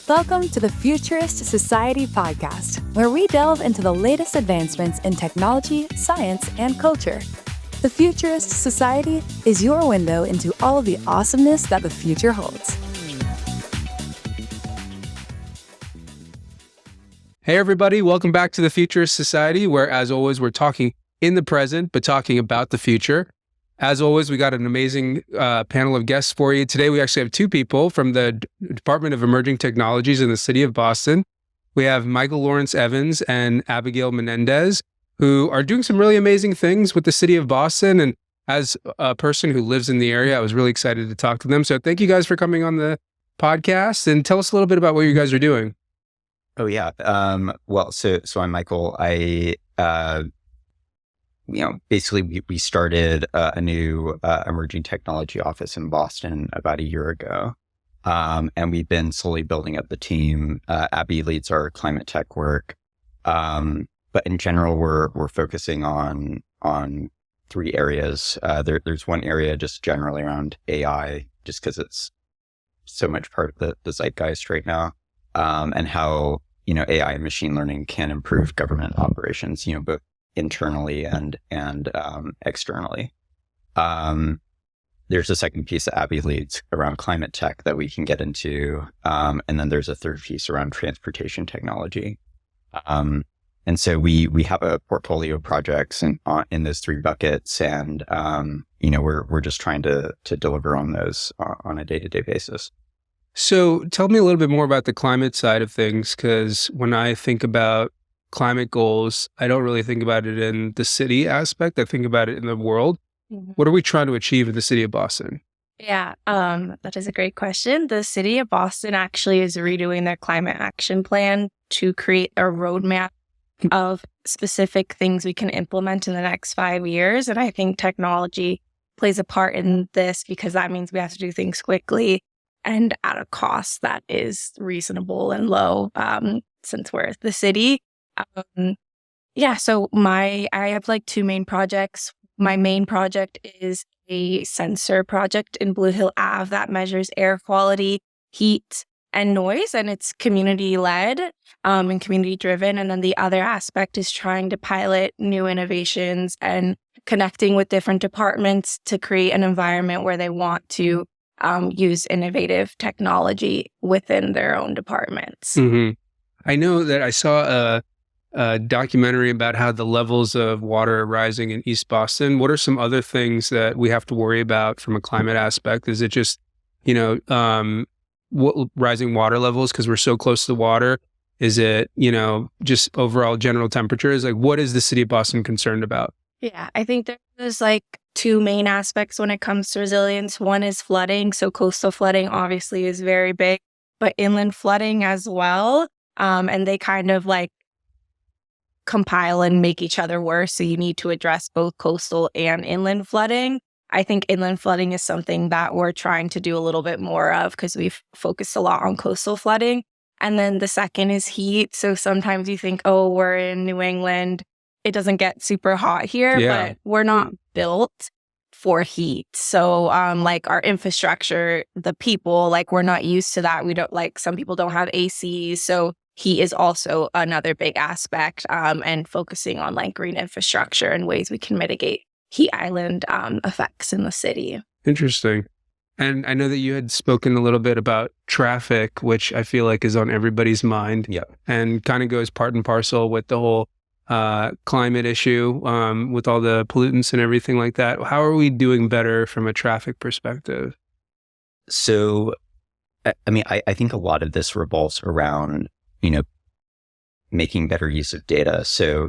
Welcome to the Futurist Society podcast, where we delve into the latest advancements in technology, science, and culture. The Futurist Society is your window into all of the awesomeness that the future holds. Hey everybody, welcome back to the Futurist Society, where as always, we're talking in the present, but talking about the future. As always, we got an amazing panel of guests for you. Today, we actually have two people from the Department of Emerging Technologies in the city of Boston. We have Michael Lawrence Evans and Abigail Menendez, who are doing some really amazing things with the city of Boston. And as a person who lives in the area, I was really excited to talk to them. So thank you guys for coming on the podcast, and tell us a little bit about what you guys are doing. Oh, yeah. So I'm Michael. Basically we started a new emerging technology office in Boston about a year ago. And we've been slowly building up the team. Abby leads our climate tech work. But in general, we're focusing on three areas. There's one area just generally around AI, just because it's so much part of the zeitgeist right now. And how, AI and machine learning can improve government operations, both internally and externally. There's a second piece that Abby leads around climate tech that we can get into. And then there's a third piece around transportation technology. And so we have a portfolio of projects in those three buckets. And, we're just trying to deliver on those on a day-to-day basis. So tell me a little bit more about the climate side of things, because when I think about climate goals, I don't really think about it in the city aspect. I think about it in the world. Mm-hmm. What are we trying to achieve in the city of Boston? Yeah, that is a great question. The city of Boston actually is redoing their climate action plan to create a roadmap of specific things we can implement in the next 5 years. And I think technology plays a part in this, because that means we have to do things quickly and at a cost that is reasonable and low, since we're the city. So I have two main projects. My main project is a sensor project in Blue Hill Ave that measures air quality, heat, and noise, and it's community-led and community-driven. And then the other aspect is trying to pilot new innovations and connecting with different departments to create an environment where they want to use innovative technology within their own departments. Mm-hmm. I know that I saw a documentary about how the levels of water are rising in East Boston. What are some other things that we have to worry about from a climate aspect? Is it just, rising water levels because we're so close to the water? Is it, just overall general temperatures? What is the city of Boston concerned about? Yeah, I think there's two main aspects when it comes to resilience. One is flooding. So coastal flooding obviously is very big, but inland flooding as well. And they kind of compile and make each other worse. So you need to address both coastal and inland flooding. I think inland flooding is something that we're trying to do a little bit more of, because we've focused a lot on coastal flooding. And then the second is heat. So sometimes you think, oh, we're in New England, it doesn't get super hot here, but we're not built for heat. So our infrastructure, the people, we're not used to that. We don't some people don't have ACs. So heat is also another big aspect, and focusing on green infrastructure and ways we can mitigate heat island effects in the city. Interesting. And I know that you had spoken a little bit about traffic, which I feel like is on everybody's mind. Yeah. And kind of goes part and parcel with the whole climate issue, with all the pollutants and everything like that. How are we doing better from a traffic perspective? So, I think a lot of this revolves around, making better use of data. So,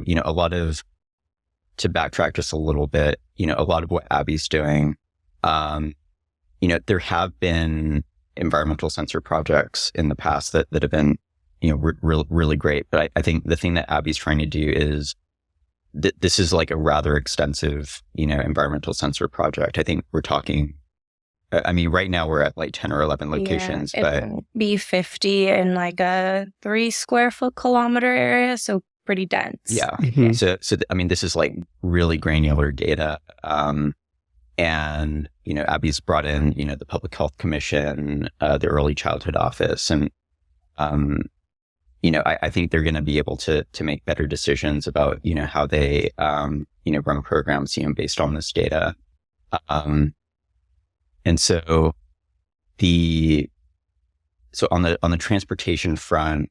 to backtrack just a little bit, a lot of what Abby's doing, there have been environmental sensor projects in the past that have been, really great. But I think the thing that Abby's trying to do is this is a rather extensive, environmental sensor project. I think we're talking, right now we're at 10 or 11 locations, but it would be 50 in a 3 square foot kilometer area. So pretty dense. Yeah. Mm-hmm. So this is really granular data. And, Abby's brought in, the Public Health Commission, the Early Childhood Office, and I think they're going to be able to make better decisions about, how they, run programs, based on this data. And so on the transportation front,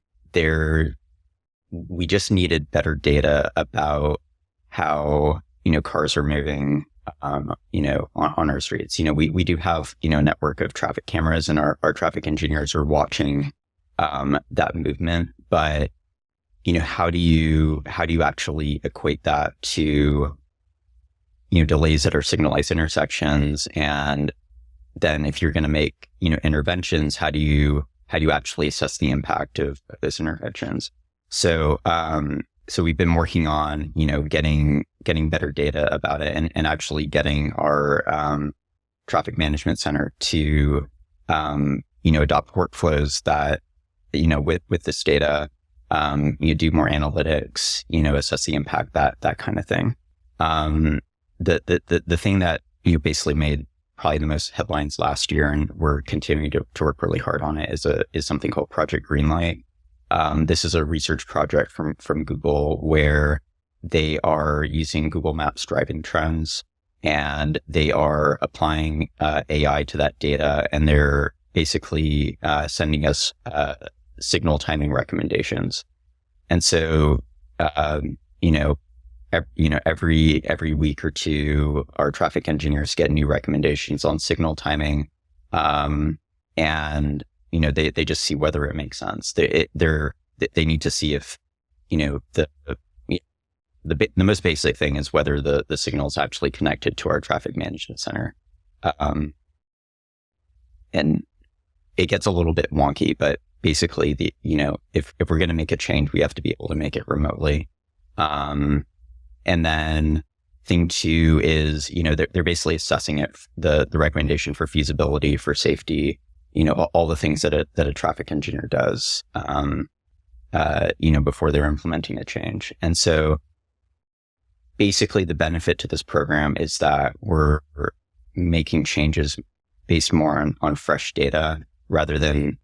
we just needed better data about how, cars are moving, on our streets. We do have, a network of traffic cameras, and our traffic engineers are watching that movement. But, how do you actually equate that to, delays at our signalized intersections? And then if you're going to make, interventions, how do you actually assess the impact of those interventions? So we've been working on, getting better data about it, and actually getting our traffic management center to, adopt workflows that, with this data, you do more analytics, assess the impact, that kind of thing. The thing that basically made probably the most headlines last year, and we're continuing to work really hard on it, is something called Project Greenlight. This is a research project from Google, where they are using Google Maps driving trends, and they are applying AI to that data, and they're basically sending us signal timing recommendations. And so, every week or two, our traffic engineers get new recommendations on signal timing, and they just see whether it makes sense. They need to see if the most basic thing is whether the signal is actually connected to our traffic management center, and it gets a little bit wonky, but basically, if we're going to make a change, we have to be able to make it remotely. And then thing two is, they're basically assessing it, the recommendation for feasibility, for safety, all the things that a traffic engineer does, before they're implementing a change. And so basically the benefit to this program is that we're making changes based more on fresh data, rather than,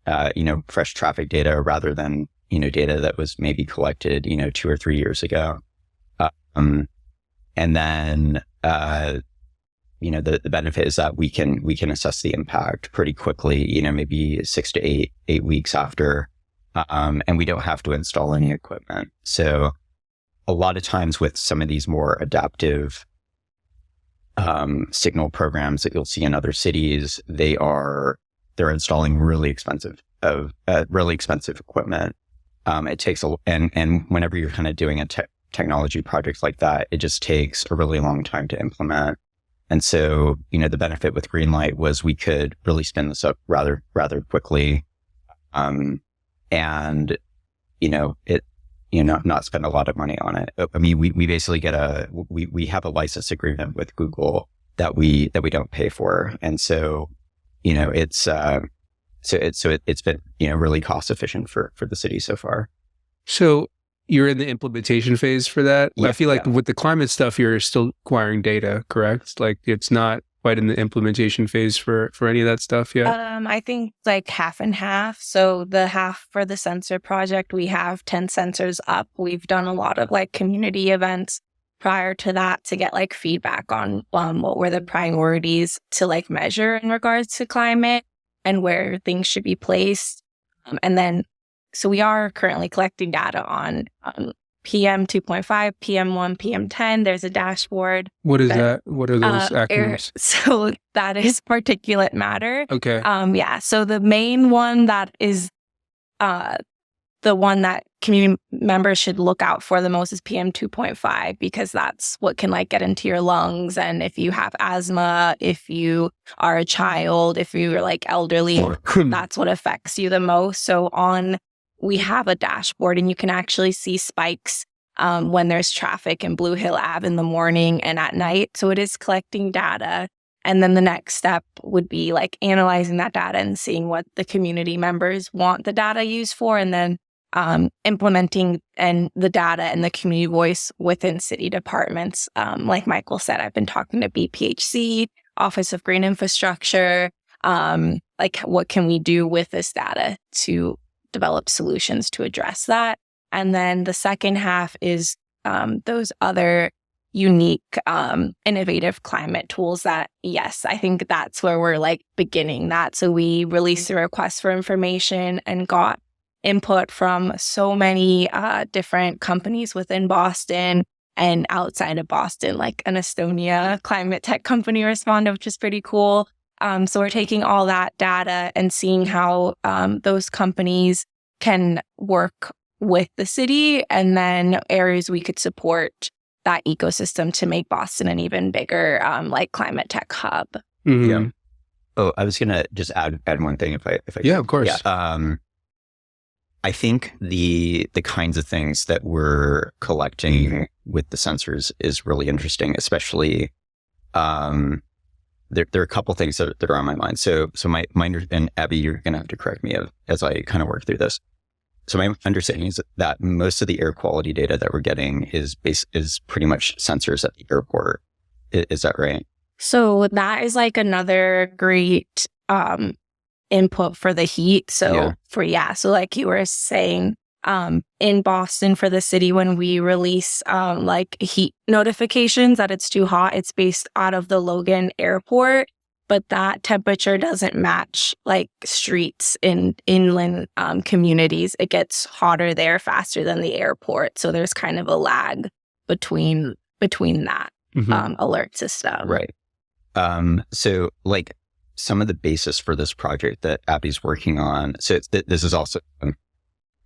fresh traffic data, rather than, data that was maybe collected, 2 or 3 years ago. And then, the benefit is that we can assess the impact pretty quickly, maybe 6 to 8 weeks after, and we don't have to install any equipment. So a lot of times with some of these more adaptive signal programs that you'll see in other cities, they're installing really expensive equipment. It takes and whenever you're kind of doing a technology project like that, it just takes a really long time to implement. And so, the benefit with Greenlight was we could really spin this up rather quickly, and not spend a lot of money on it. I mean, we basically we have a license agreement with Google that we don't pay for, and so it's been really cost efficient for the city so far. So you're in the implementation phase for that. Yeah, I feel like with the climate stuff, you're still acquiring data, correct? Like it's not quite in the implementation phase for any of that stuff yet. I think like half and half. So the half for the sensor project, we have 10 sensors up. We've done a lot of like community events prior to that to get like feedback on what were the priorities to like measure in regards to climate and where things should be placed. And then, so we are currently collecting data on PM 2.5, PM 1, PM 10. There's a dashboard. What is that? What are those acronyms? So that is particulate matter. Okay. Yeah. So the main one that is the one that community members should look out for the most is PM 2.5, because that's what can like get into your lungs. And if you have asthma, if you are a child, if you're like elderly, that's what affects you the most. So we have a dashboard and you can actually see spikes when there's traffic in Blue Hill Ave in the morning and at night. So it is collecting data. And then the next step would be like analyzing that data and seeing what the community members want the data used for, and then implementing and the data and the community voice within city departments. Like Michael said, I've been talking to BPHC, Office of Green Infrastructure, like what can we do with this data to develop solutions to address that. And then the second half is those other unique, innovative climate tools that, yes, I think that's where we're like beginning that. So we released a request for information and got input from so many different companies within Boston and outside of Boston, like an Estonia climate tech company responded, which is pretty cool. So we're taking all that data and seeing how those companies can work with the city, and then areas we could support that ecosystem to make Boston an even bigger like climate tech hub. Mm-hmm. Yeah. Oh, I was gonna just add one thing if I Yeah, could. of course. Yeah. I think the kinds of things that we're collecting with the sensors is really interesting, especially there are a couple things that are on my mind. So my and Abby, you're gonna have to correct me as I kind of work through this. So my understanding is that most of the air quality data that we're getting is pretty much sensors at the airport. Is that right? So that is like another great input for the heat. So so like you were saying, in Boston for the city, when we release like heat notifications that it's too hot, it's based out of the Logan airport. But that temperature doesn't match like streets in inland communities. It gets hotter there faster than the airport. So there's kind of a lag between that alert system. Right. So like some of the basis for this project that Abby's working on. So this is also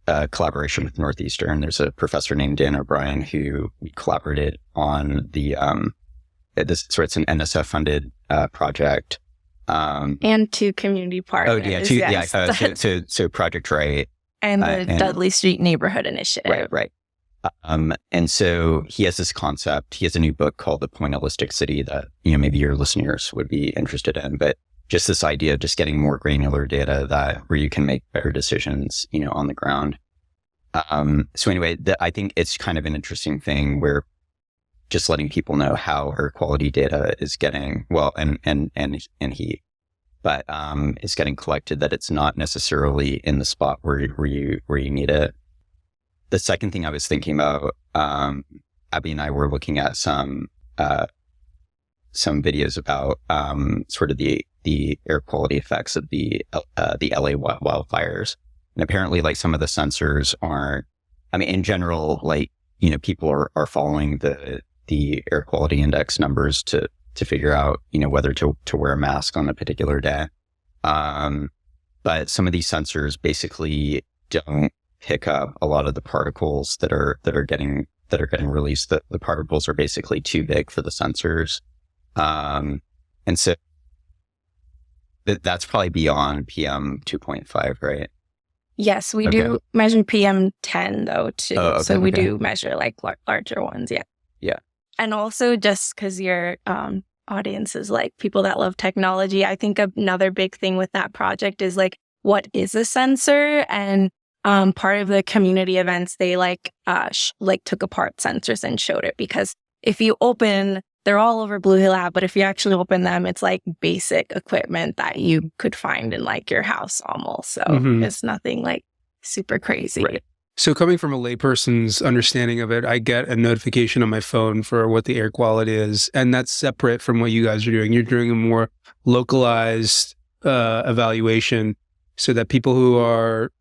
a collaboration with Northeastern. There's a professor named Dan O'Brien who we collaborated on the so it's an NSF funded project. And two community partners. Oh yeah, so Project Right. And the Dudley Street Neighborhood Initiative. Right. And so he has this concept. He has a new book called The Pointillistic City that, maybe your listeners would be interested in, but just this idea of just getting more granular data where you can make better decisions, on the ground. So anyway, I think it's kind of an interesting thing where just letting people know how air quality data is getting, and heat, but is getting collected, that it's not necessarily in the spot where you need it. The second thing I was thinking about, Abby and I were looking at some videos about sort of the air quality effects of the LA wildfires, and apparently, like, some of the sensors aren't. I mean, in general, like, people are following the air quality index numbers to figure out, whether to wear a mask on a particular day. But some of these sensors basically don't pick up a lot of the particles that are getting released. The particles are basically too big for the sensors. And so that's probably beyond PM 2.5, right? Yes, we do measure PM 10 though too. Oh, okay, so we do measure like larger ones. Yeah. Yeah. And also, just because your audience is like people that love technology, I think another big thing with that project is like, what is a sensor? And part of the community events, they took apart sensors and showed it, because if you open, they're all over Blue Hill Ave, but if you actually open them, it's like basic equipment that you could find in like your house almost. So it's nothing like super crazy. Right. So coming from a layperson's understanding of it, I get a notification on my phone for what the air quality is, and that's separate from what you guys are doing. You're doing a more localized evaluation so that people who are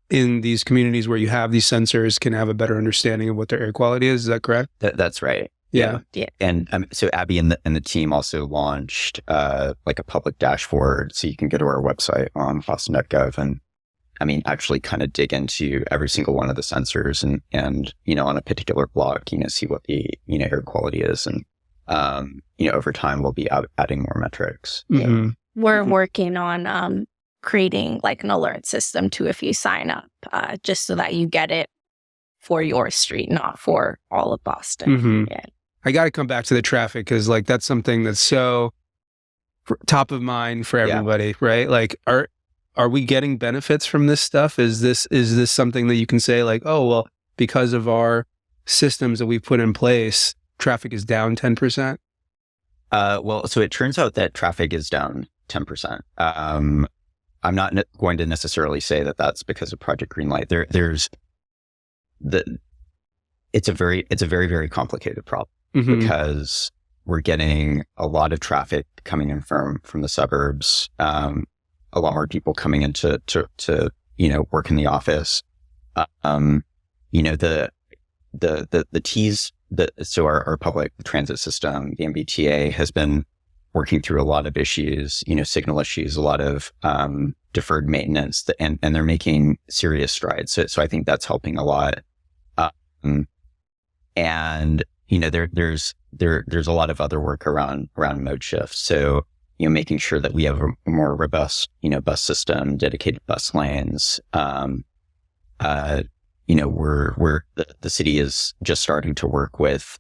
in these communities where you have these sensors can have a better understanding of what their air quality is. Is that correct? That's right. Yeah. And so Abby and the team also launched like a public dashboard, so you can go to our website on boston.gov and actually kind of dig into every single one of the sensors and on a particular block, see what the, air quality is. And, over time we'll be adding more metrics. Mm-hmm. We're working on creating like an alert system too, if you sign up, just so that you get it for your street, not for all of Boston. Mm-hmm. Yeah. I got to come back to the traffic, because like that's something that's so top of mind for everybody, right? Like, are we getting benefits from this stuff? Is this something that you can say like, oh, well, because of our systems that we've put in place, traffic is down 10%? Well, so it turns out that traffic is down 10%. I'm not going to necessarily say that that's because of Project Greenlight. It's a very, very complicated problem because we're getting a lot of traffic coming in from the suburbs, a lot more people coming into to work in the office. The T's so our public transit system, the MBTA, has been working through a lot of issues, signal issues, a lot of deferred maintenance, and they're making serious strides. So I think that's helping a lot. And there's a lot of other work around mode shifts. So making sure that we have a more robust bus system, dedicated bus lanes. The city is just starting to work with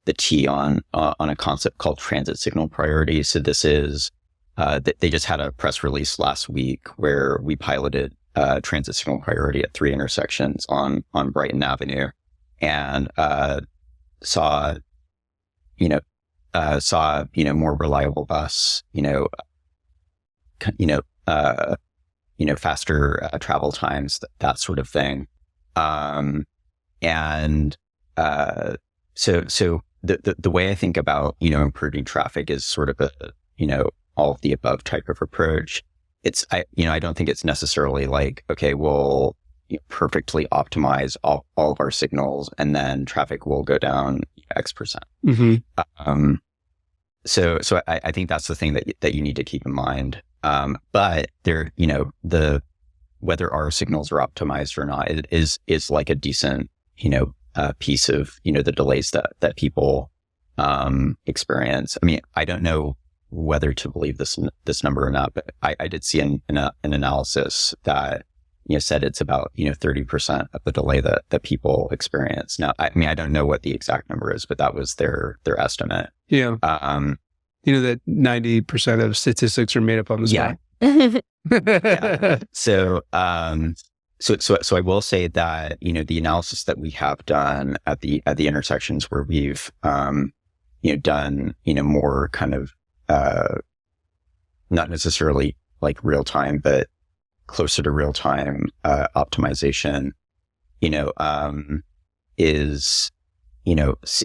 the T on a concept called transit signal priority. So this is they just had a press release last week where we piloted transit signal priority at 3 intersections on Brighton Avenue, and saw more reliable bus, faster travel times, that sort of thing. So the way I think about, improving traffic is sort of a, all of the above type of approach. I don't think it's necessarily like, okay, we'll perfectly optimize all of our signals and then traffic will go down X%. So I think that's the thing that you need to keep in mind. But there, whether our signals are optimized or not, it is like a decent, piece of, the delays that people, experience. I mean, I don't know whether to believe this number or not, but I did see an analysis that, said it's about, 30% of the delay that people experience. Now, I don't know what the exact number is, but that was their estimate. Yeah. That 90% of statistics are made up on the spot. Yeah. So I will say that, the analysis that we have done at the intersections where we've, done, more kind of, not necessarily like real time, but closer to real time, optimization, is,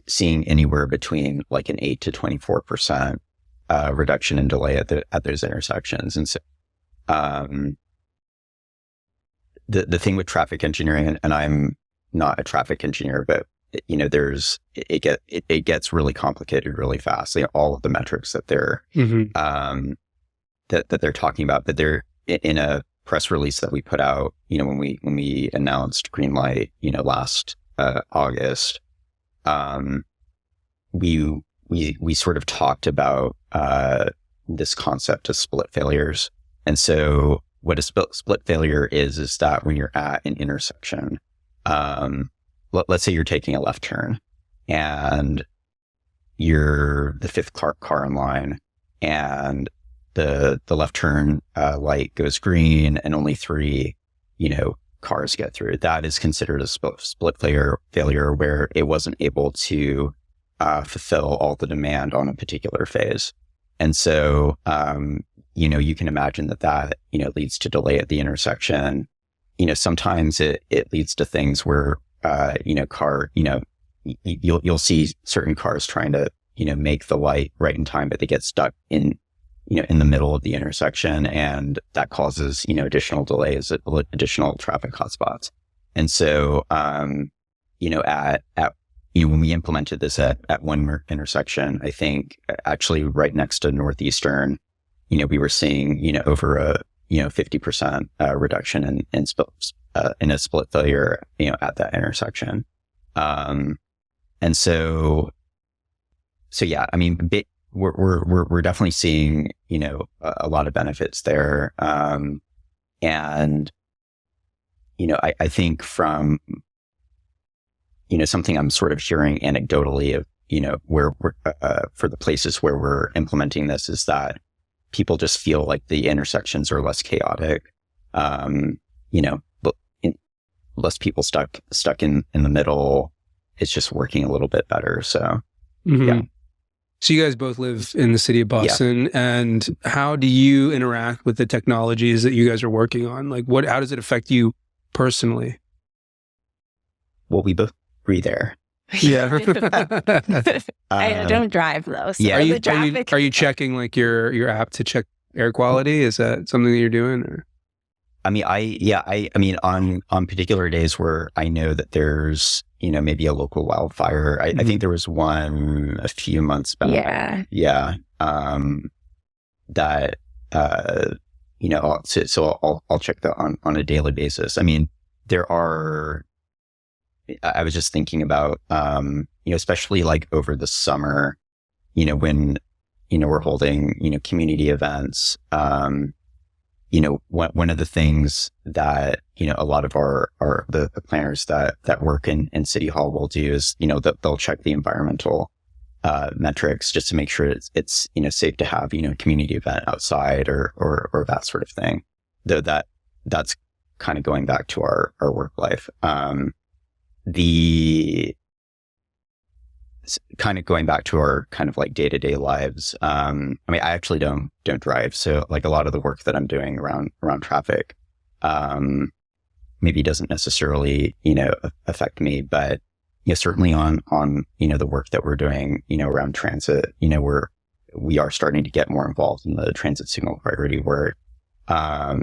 seeing anywhere between like an 8 to 24%, reduction in delay at those intersections. And so, the thing with traffic engineering, and I'm not a traffic engineer, but it gets really complicated really fast. All of the metrics that they're that they're talking about, but they're in a press release that we put out, when we announced Greenlight, last August, we sort of talked about this concept of split failures. And so what a split failure is that when you're at an intersection, let's say you're taking a left turn and you're the fifth car in line, and the left turn light goes green and only 3, cars get through. That is considered a split failure where it wasn't able to fulfill all the demand on a particular phase. And so, you can imagine that, leads to delay at the intersection. Sometimes it leads to things where, you'll see certain cars trying to, make the light right in time, but they get stuck in the middle of the intersection, and that causes, additional delays, additional traffic hotspots. And so, when we implemented this at one intersection, I think actually right next to Northeastern, we were seeing, over a, 50% reduction in a split failure, at that intersection. And so yeah, I mean, we're definitely seeing, a lot of benefits there. And, I think from, something I'm sort of hearing anecdotally of, where we're, for the places where we're implementing this, is that people just feel like the intersections are less chaotic, less people stuck in the middle. It's just working a little bit better. So, yeah. So you guys both live in the city of Boston, and how do you interact with the technologies that you guys are working on? Like, how does it affect you personally? Well, we both breathe air. Yeah. I don't drive though. So Yeah. Are you checking like your app to check air quality? Is that something that you're doing? Or? I mean, on particular days where I know that there's, maybe a local wildfire. I think there was one a few months back. Yeah. Yeah. That, so I'll check that on a daily basis. I mean, I was just thinking about, especially like over the summer, when, we're holding, community events, one of the things that, a lot of the planners that work in City Hall will do is, they'll check the environmental metrics just to make sure it's safe to have, community event outside or that sort of thing. Though that's kind of going back to our work life. Kind of going back to our kind of like day-to-day lives. I mean, I actually don't drive. So like a lot of the work that I'm doing around traffic, maybe doesn't necessarily, affect me, but certainly on, the work that we're doing, around transit, we are starting to get more involved in the transit signal priority work. I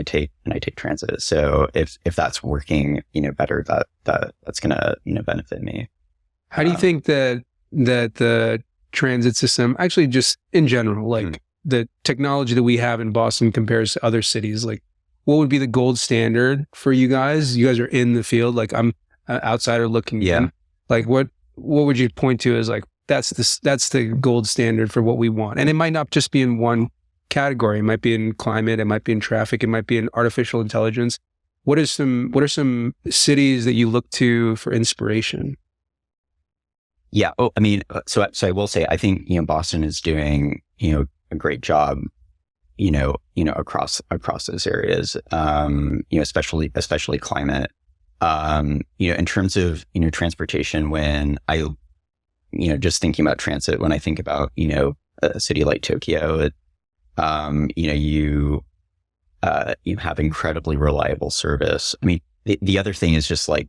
take transit. So if that's working, better, that's gonna, benefit me. How do you think that the transit system, actually just in general, like the technology that we have in Boston compares to other cities? Like, what would be the gold standard for you guys? You guys are in the field. Like, I'm an outsider looking in. Like, what would you point to as like, that's the gold standard for what we want? And it might not just be in one category. It might be in climate. It might be in traffic. It might be in artificial intelligence. What are some cities that you look to for inspiration? Yeah. Oh, I mean, so I will say, I think, Boston is doing, a great job, across those areas, especially climate, in terms of, transportation. When I, just thinking about transit, when I think about, a city like Tokyo, you have incredibly reliable service. I mean, the other thing is just like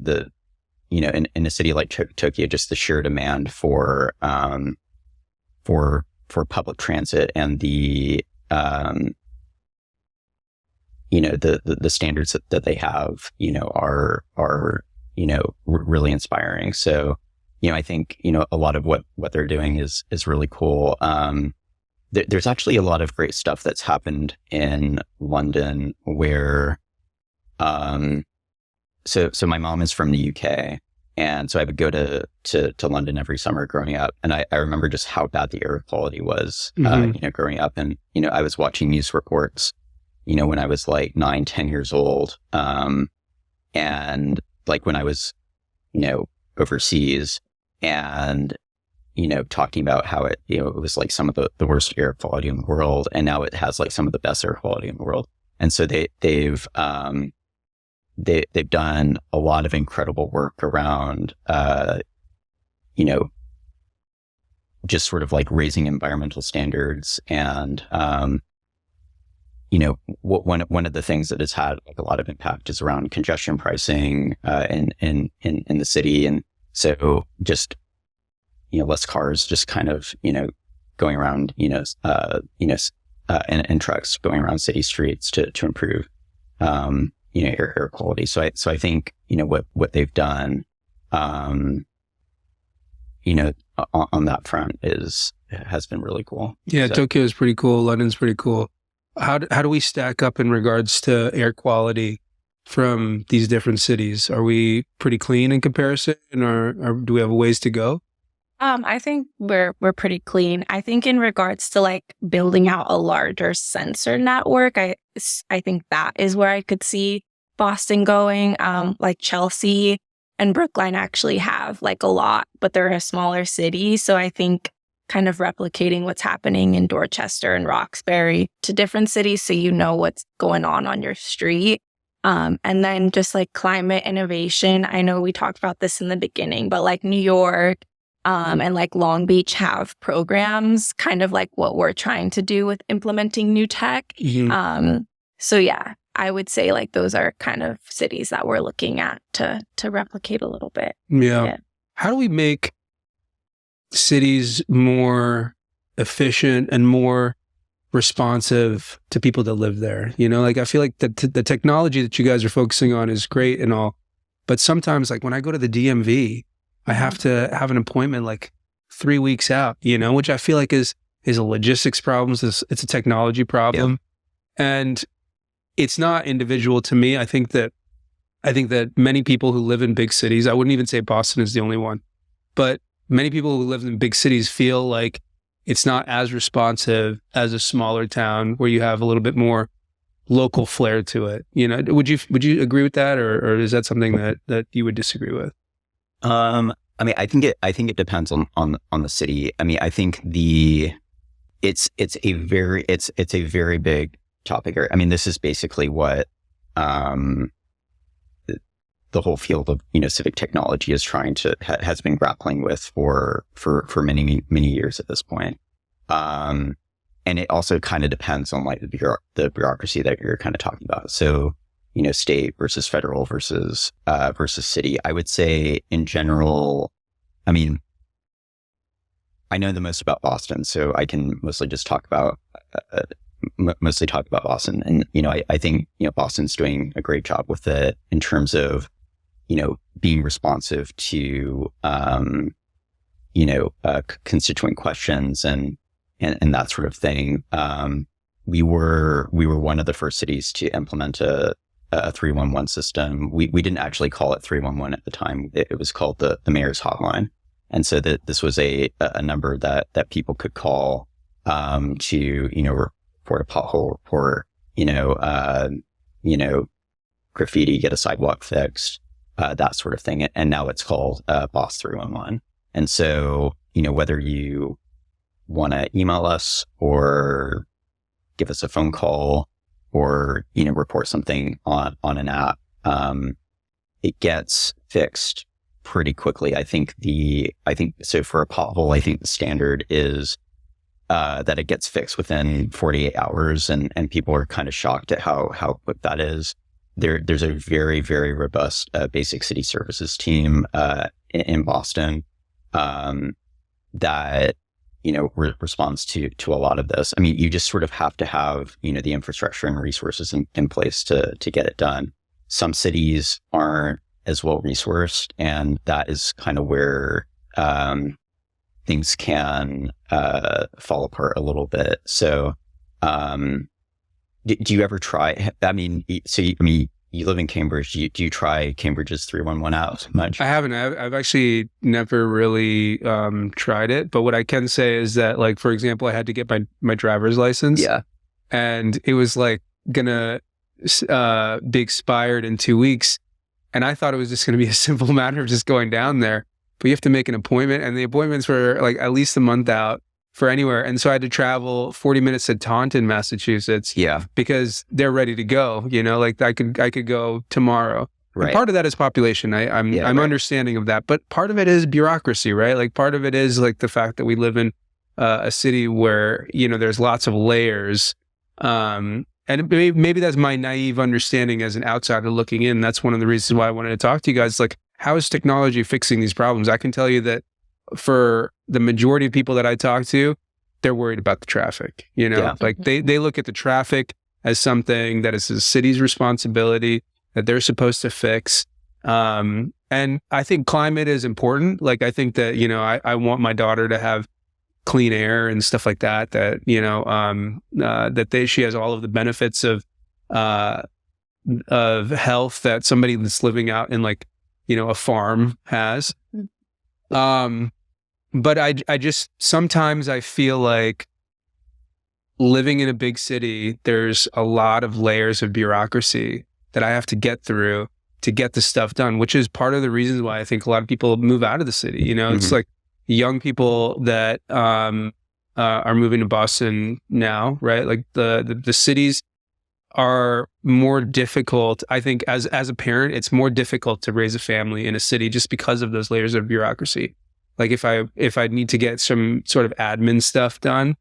in a city like Tokyo, just the sheer demand for public transit and the standards that they have, are really inspiring. So, I think, a lot of what they're doing is really cool. There's actually a lot of great stuff that's happened in London where, so my mom is from the UK, and so I would go to London every summer growing up. And I remember just how bad the air quality was, growing up. And, I was watching news reports, when I was like 9-10 years old. And like when I was, overseas and, talking about how it, it was like some of the worst air quality in the world. And now it has like some of the best air quality in the world. And so they've done a lot of incredible work around, just sort of like raising environmental standards. And, one of the things that has had like a lot of impact is around congestion pricing, in the city. And so just, less cars just kind of, going around, and trucks going around city streets to improve, air quality. So I think, what they've done, on that front has been really cool. Yeah. So, Tokyo is pretty cool. London's pretty cool. How do we stack up in regards to air quality from these different cities? Are we pretty clean in comparison, or do we have a ways to go? I think we're pretty clean. I think in regards to like building out a larger sensor network, I think that is where I could see Boston going. Like Chelsea and Brookline actually have like a lot, but they're a smaller city. So I think kind of replicating what's happening in Dorchester and Roxbury to different cities, so what's going on your street. And then just like climate innovation. I know we talked about this in the beginning, but like New York, and like Long Beach have programs, kind of like what we're trying to do with implementing new tech. So yeah, I would say like those are kind of cities that we're looking at to replicate a little bit. Yeah. How do we make cities more efficient and more responsive to people that live there? You know, like I feel like the technology that you guys are focusing on is great and all, but sometimes like when I go to the DMV, I have to have an appointment like 3 weeks out, you know, which I feel like is a logistics problem. It's a technology problem. And it's not individual to me. I think that many people who live in big cities, I wouldn't even say Boston is the only one, but many people who live in big cities feel like it's not as responsive as a smaller town where you have a little bit more local flair to it. You know, would you agree with that, or is that something that you would disagree with? I mean, I think it depends on the city. I mean, I think it's a very big topic. I mean, this is basically what the whole field of, you know, civic technology is has been grappling with for many years at this point. And it also kind of depends on like the bureaucracy that you're kind of talking about. So, you know, state versus federal versus city. I would say in general, I mean, I know the most about Boston, so I can mostly just talk about Boston. And, you know, I think, you know, Boston's doing a great job with it in terms of, you know, being responsive to, constituent questions and that sort of thing. We were one of the first cities to implement a 311 system. We didn't actually call it 311 at the time. It was called the mayor's hotline. And so that this was a number that people could call, to, you know, report a pothole, report, graffiti, get a sidewalk fixed, that sort of thing. And now it's called Boss 311. And so, you know, whether you want to email us or give us a phone call or, you know, report something on an app, it gets fixed pretty quickly. I think so for a pothole, I think the standard is that it gets fixed within 48 hours, and people are kind of shocked at how quick that is. There's a very, very robust basic city services team in Boston that, you know, responds to a lot of this. I mean, you just sort of have to have, you know, the infrastructure and resources in place to get it done. Some cities aren't as well resourced, and that is kind of where things can fall apart a little bit. So, do you ever try? I mean, you live in Cambridge. Do you try Cambridge's 311 out much? I haven't. I've actually never really tried it. But what I can say is that, like, for example, I had to get my driver's license. Yeah. And it was like gonna be expired in 2 weeks. And I thought it was just going to be a simple matter of just going down there. But you have to make an appointment. And the appointments were like at least a month out for anywhere. And so I had to travel 40 minutes to Taunton, Massachusetts. Yeah. Because they're ready to go. You know, like I could go tomorrow. Right. And part of that is population. I'm understanding of that. But part of it is bureaucracy, right? Like part of it is like the fact that we live in a city where, you know, there's lots of layers. And maybe that's my naive understanding as an outsider looking in. That's one of the reasons why I wanted to talk to you guys. Like, how is technology fixing these problems? I can tell you that for the majority of people that I talk to, they're worried about the traffic. You know, like they look at the traffic as something that is the city's responsibility that they're supposed to fix. And I think climate is important. Like, I think that, you know, I want my daughter to have clean air and stuff like that, you know, she has all of the benefits of health that somebody that's living out in, like, you know, a farm has. But I just, sometimes I feel like living in a big city, there's a lot of layers of bureaucracy that I have to get through to get the stuff done, which is part of the reasons why I think a lot of people move out of the city. You know, it's like young people that are moving to Boston now, right? Like the cities are more difficult. I think as a parent, it's more difficult to raise a family in a city just because of those layers of bureaucracy. Like if I need to get some sort of admin stuff done,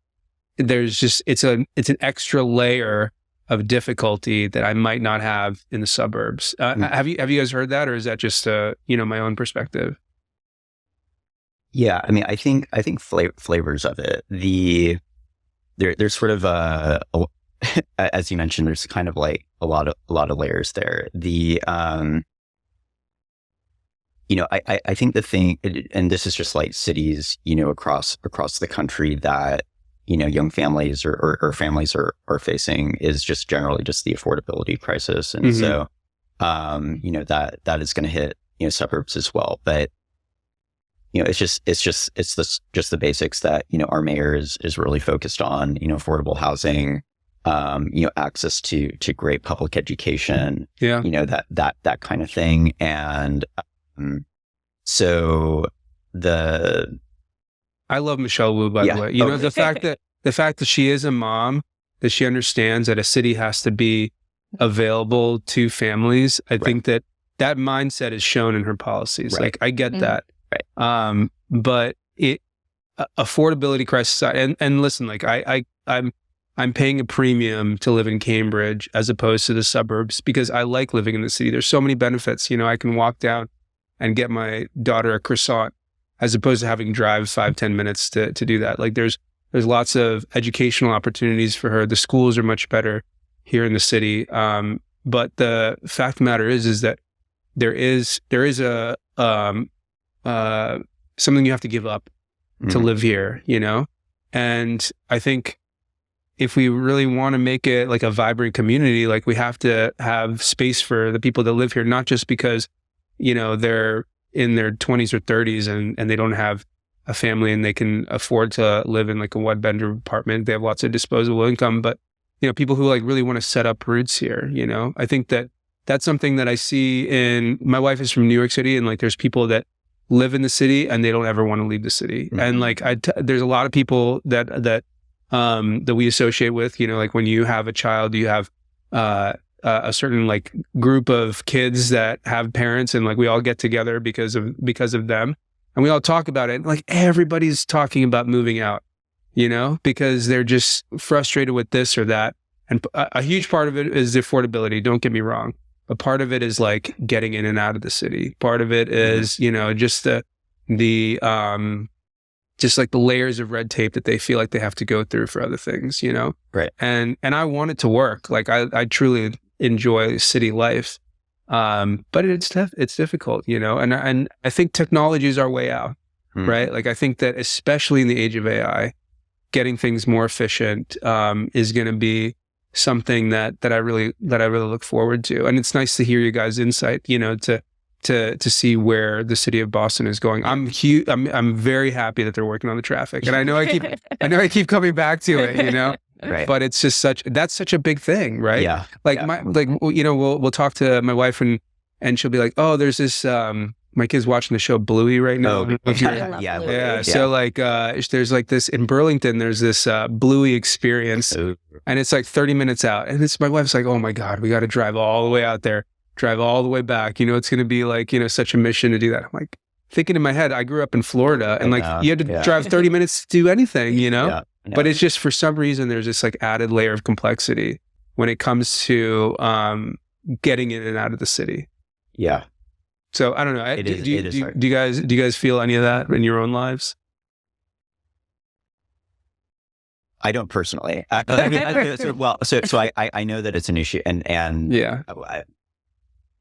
there's just it's an extra layer of difficulty that I might not have in the suburbs. Have you guys heard that, or is that just my own perspective? Yeah, I mean, I think flavors of it. There's sort of as you mentioned, there's kind of like a lot of layers there. I think the thing, and this is just like cities, across the country that young families or families are facing is just generally just the affordability crisis, and so that is going to hit suburbs as well. But it's just the basics that our mayor is really focused on, affordable housing, access to great public education, that kind of thing, and so I love Michelle Wu, by the way. The fact that she is a mom, that she understands that a city has to be available to families. I think that mindset is shown in her policies. Right. Like I get that. Right. But affordability crisis, and listen, like I'm paying a premium to live in Cambridge as opposed to the suburbs because I like living in the city. There's so many benefits. I can walk down and get my daughter a croissant, as opposed to having to drive 5-10 minutes to do that. Like there's lots of educational opportunities for her. The schools are much better here in the city. But the fact of the matter is that there is a something you have to give up to live here, And I think if we really want to make it like a vibrant community, like we have to have space for the people that live here, not just because, they're in their 20s or 30s and they don't have a family and they can afford to live in like a 1-bedroom apartment. They have lots of disposable income, but people who like really want to set up roots here, I think that's something that I see my wife is from New York City, and like there's people that live in the city and they don't ever want to leave the city. Mm-hmm. And like there's a lot of people that we associate with, like when you have a child, you have a certain like group of kids that have parents, and like we all get together because of them, and we all talk about it. Like everybody's talking about moving out, because they're just frustrated with this or that. And a huge part of it is the affordability. Don't get me wrong, but part of it is like getting in and out of the city. Part of it is just just like the layers of red tape that they feel like they have to go through for other things, Right. And I want it to work. Like I truly enjoy city life. But it's difficult, and I think technology is our way out, right? Like I think that especially in the age of AI, getting things more efficient, is going to be something that I really look forward to. And it's nice to hear you guys' insight, to see where the city of Boston is going. I'm very happy that they're working on the traffic, and I know I keep coming back to it, Right. But it's just that's such a big thing, right? Yeah. Like we'll talk to my wife and she'll be like, oh, there's this my kid's watching the show Bluey right now. Oh, yeah. So like there's like this in Burlington, there's this Bluey experience, and it's like 30 minutes out, and it's my wife's like, oh my God, we got to drive all the way out there, drive all the way back. It's going to be like such a mission to do that. I'm like thinking in my head, I grew up in Florida, and like you had to drive 30 minutes to do anything, Yeah. But it's just for some reason there's this like added layer of complexity when it comes to getting in and out of the city. Yeah. So I don't know. Do you guys feel any of that in your own lives? I don't personally. So I know that it's an issue, and yeah.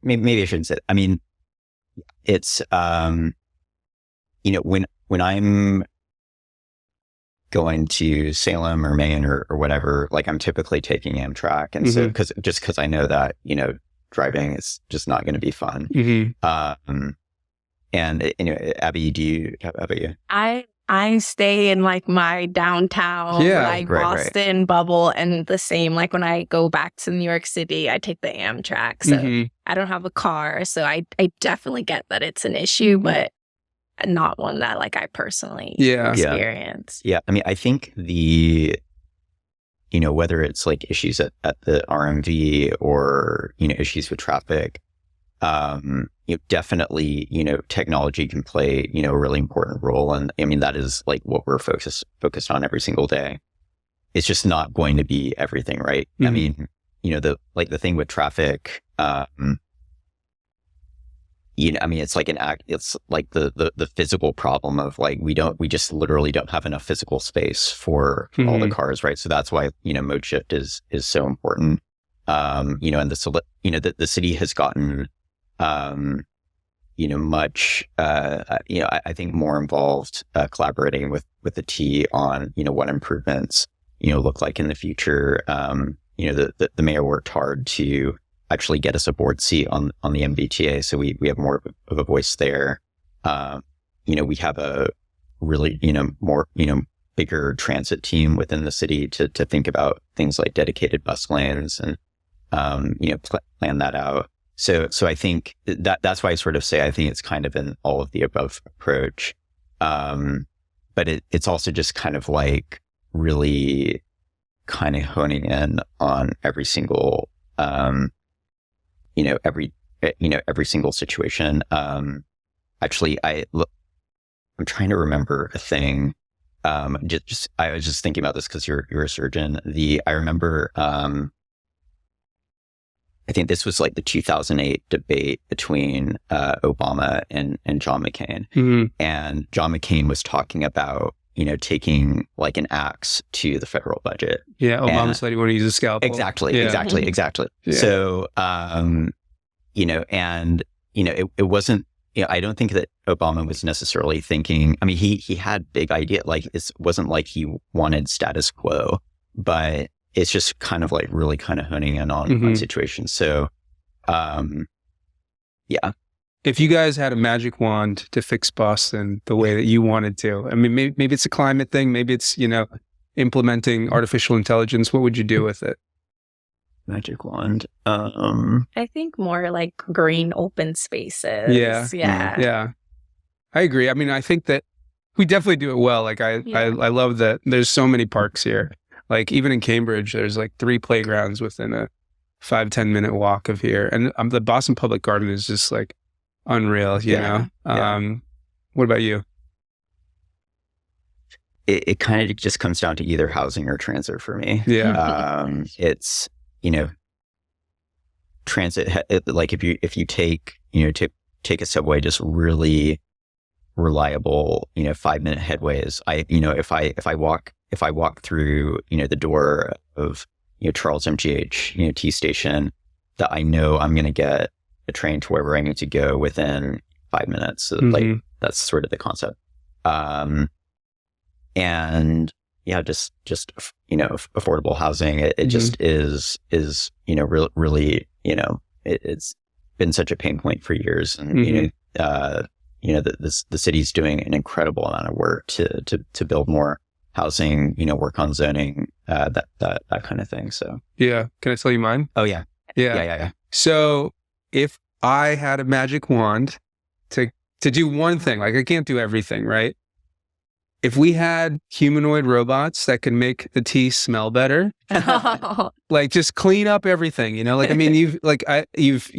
Maybe I shouldn't say it. I mean, it's when I'm going to Salem or Maine or whatever, like I'm typically taking Amtrak, and so because I know that driving is just not going to be fun. Mm-hmm. And Abby, how about you? I stay in like my downtown, Boston bubble, and the same. Like when I go back to New York City, I take the Amtrak. So I don't have a car, so I definitely get that it's an issue, but not one that like I personally experience. Yeah. I mean, I think whether it's like issues at the RMV or, issues with traffic, definitely, technology can play, a really important role. And I mean, that is like what we're focused on every single day. It's just not going to be everything, right? I mean, the thing with traffic, I mean, it's like it's like the physical problem of like, we just literally don't have enough physical space for all the cars, right? So that's why, mode shift is so important. And the city has gotten, much, I think more involved, collaborating with the T on, what improvements, look like in the future. The mayor worked hard to actually get us a board seat on the MBTA. So we have more of a voice there. We have a really, more, bigger transit team within the city to think about things like dedicated bus lanes and, plan that out. So I think that's why I sort of say I think it's kind of an all of the above approach. But it's also just kind of like really kind of honing in on every single, every single situation. Actually, I'm trying to remember a thing. I was just thinking about this because you're a surgeon. I remember, I think this was like the 2008 debate between Obama and John McCain. And John McCain was talking about, taking like an axe to the federal budget. Yeah, Obama said he wanted to use a scalpel. Exactly. Yeah. Yeah. So, it wasn't, I don't think that Obama was necessarily thinking, I mean, he had big idea, like it wasn't like he wanted status quo, but it's just kind of like really kind of honing in on situations. So, yeah. If you guys had a magic wand to fix Boston the way that you wanted to, I mean, maybe it's a climate thing, maybe it's, implementing artificial intelligence, what would you do with it? Magic wand. I think more like green open spaces. Yeah. I agree. I mean, I think that we definitely do it well. Like I love that there's so many parks here. Like even in Cambridge, there's like 3 playgrounds within a 5-10 minute walk of here. And the Boston Public Garden is just like unreal, you know? What about you? It kind of just comes down to either housing or transit for me. Yeah. It's, transit, like if you take a subway, just really reliable, 5-minute headways. If I walk through, the door of, Charles MGH, T station, that I know I'm going to get a train to wherever I need to go within 5 minutes. So like that's sort of the concept. And yeah, just affordable housing. It just is really, it's been such a pain point for years, and the city's doing an incredible amount of work to build more housing, work on zoning, that kind of thing. So yeah, can I tell you mine? Oh yeah. So if I had a magic wand to do one thing, like I can't do everything, right? If we had humanoid robots that could make the tea smell better, like just clean up everything, like, I mean, you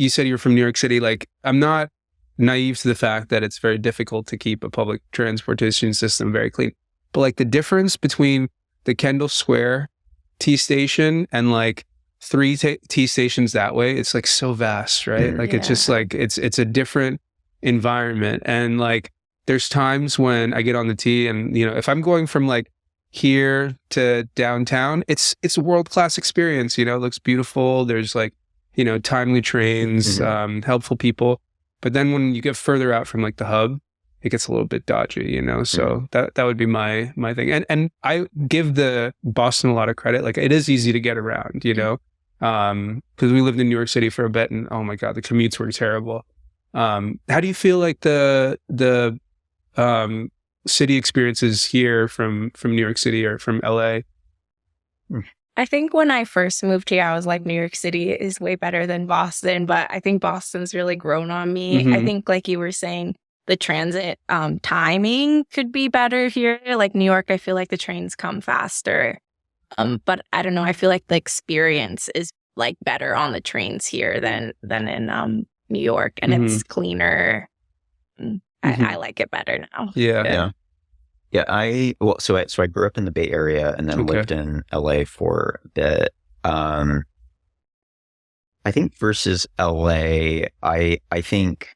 said you're from New York City. Like, I'm not naive to the fact that it's very difficult to keep a public transportation system very clean. But like the difference between the Kendall Square T station and like 3 T stations that way, it's like so vast, right? Like it's just like, it's a different environment. And like, there's times when I get on the T and, if I'm going from like here to downtown, it's a world-class experience, it looks beautiful. There's like, timely trains, helpful people. But then when you get further out from like the hub, it gets a little bit dodgy, so that would be my thing. And I give the Boston a lot of credit. Like it is easy to get around, because we lived in New York City for a bit and oh my God, the commutes were terrible. How do you feel like the city experiences here from New York City or from LA? I think when I first moved here, I was like, New York City is way better than Boston, but I think Boston's really grown on me. I think like you were saying, the transit timing could be better here. Like New York, I feel like the trains come faster. But I don't know, I feel like the experience is like better on the trains here than in New York, and it's cleaner. I like it better now. Yeah. So I grew up in the Bay Area and then lived in LA for a bit. I think versus LA, I think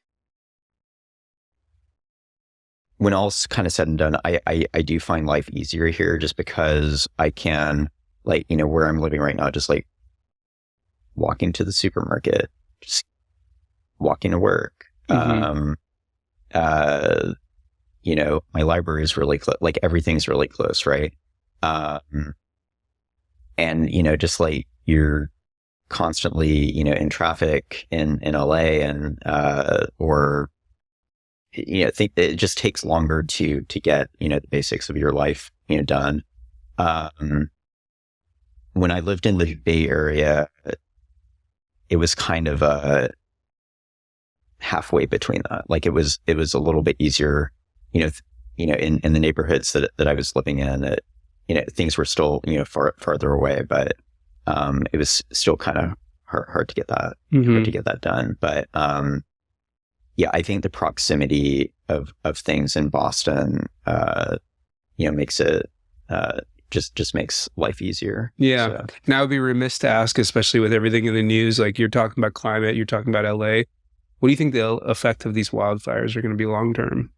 when all's kind of said and done, I do find life easier here just because I can, like, where I'm living right now, just like walking to the supermarket, just walking to work. My library is really close, like everything's really close, right? And, just like you're constantly, in traffic in LA and, think it just takes longer to get, the basics of your life, done. When I lived in the Bay Area, it was kind of a halfway between that. Like it was a little bit easier, in the neighborhoods that I was living in, things were still, farther away, but, it was still kind of hard to get that, hard to get that done. But, I think the proximity of things in Boston, makes it, just makes life easier. Yeah. So. And I would be remiss to ask, especially with everything in the news, like you're talking about climate, you're talking about LA. What do you think the effect of these wildfires are going to be long term?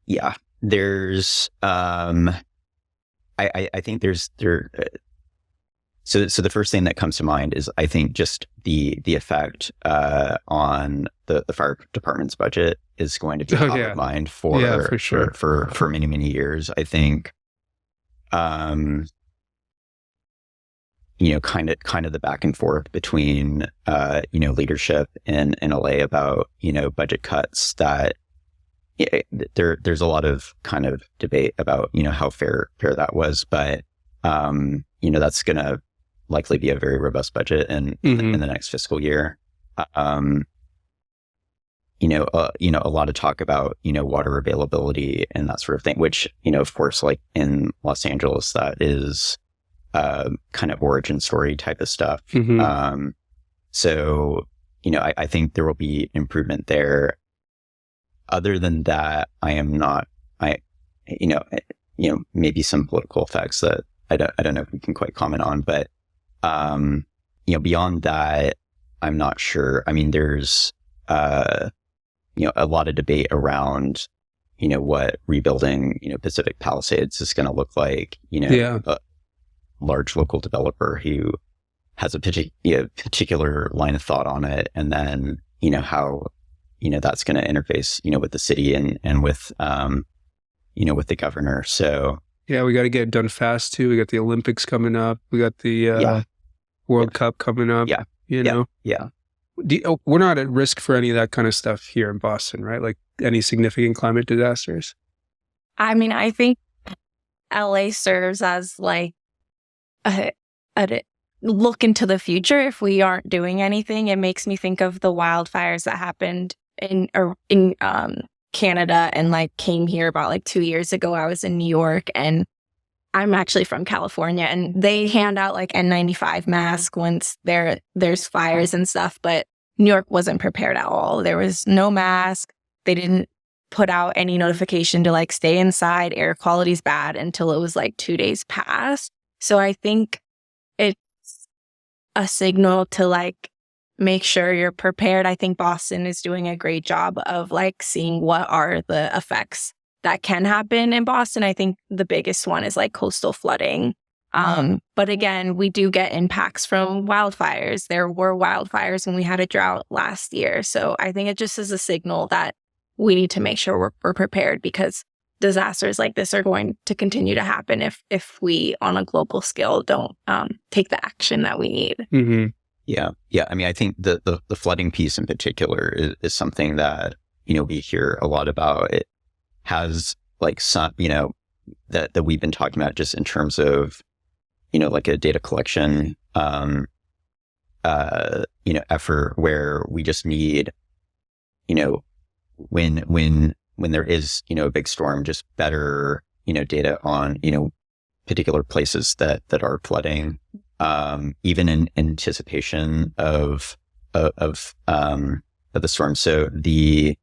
Yeah, there's, I think so the first thing that comes to mind is, I think, just the effect on the fire department's budget is going to be top of mind for sure for many, many years. I think, kind of the back and forth between, leadership in LA about, budget cuts that there's a lot of kind of debate about, how fair that was. But, that's going to likely be a very robust budget in the next fiscal year. A lot of talk about, water availability and that sort of thing, which, of course, like in Los Angeles, that is kind of origin story type of stuff. So, I think there will be improvement there. Other than that, maybe some political effects that I don't know if we can quite comment on, but, beyond that, I'm not sure. I mean, there's, a lot of debate around, what rebuilding, Pacific Palisades is going to look like, a large local developer who has a particular line of thought on it. And then, how, that's going to interface, with the city and with, with the governor. So. Yeah, we got to get it done fast too. We got the Olympics coming up. We got the World Cup coming up. Yeah. We're not at risk for any of that kind of stuff here in Boston, right? Like any significant climate disasters? I mean, I think LA serves as like a look into the future. If we aren't doing anything, it makes me think of the wildfires that happened in Canada and like came here about like 2 years ago. I was in New York, and I'm actually from California, and they hand out like N95 masks once there's fires and stuff, but New York wasn't prepared at all. There was no mask. They didn't put out any notification to like stay inside, air quality's bad, until it was like 2 days past. So I think it's a signal to like make sure you're prepared. I think Boston is doing a great job of like seeing what are the effects that can happen in Boston. I think the biggest one is like coastal flooding. But again, we do get impacts from wildfires. There were wildfires when we had a drought last year. So I think it just is a signal that we need to make sure we're prepared, because disasters like this are going to continue to happen if we on a global scale don't take the action that we need. Mm-hmm. Yeah. I mean, I think the flooding piece in particular is something that, we hear a lot about. It has like some, that we've been talking about just in terms of, like a data collection, effort where we just need, when there is, a big storm, just better, data on, particular places that are flooding, even in anticipation of the storm. So the